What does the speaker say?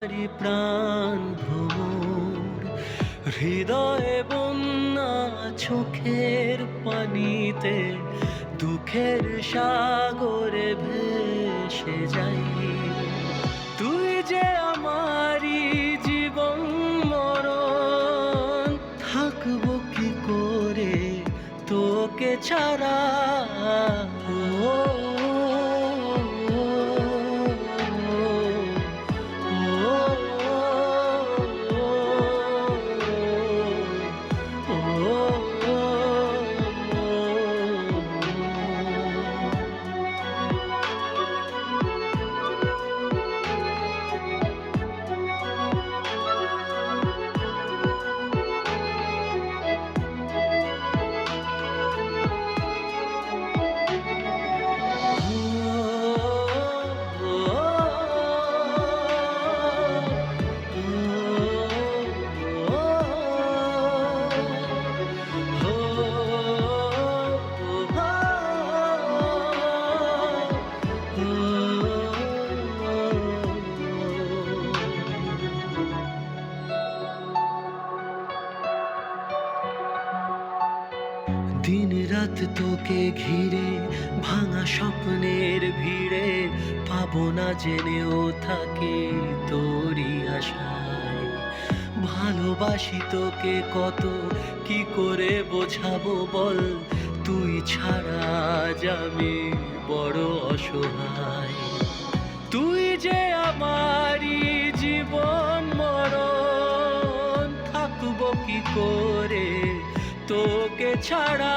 প্রাণ ভ্রমর হৃদয়ে বন্যা চোখের পানিতে দুঃখের সাগরে ভেসে যাই। তুই যে আমারই জীবন মরণ, থাকবো কি করে তোকে ছাড়া। ও দিন রাত তোকে ঘিরে ভাঙা স্বপ্নের ভিড়ে, পাবো না জেনেও থাকি তোরই আশায়। ভালোবাসি তোকে কত, কি করে বোঝাবো বল, তুই ছাড়া আজ আমি বড় অসহায়। তুই যে আমারই জীবন মরণ, থাকবো কি করে তোকে ছাড়া।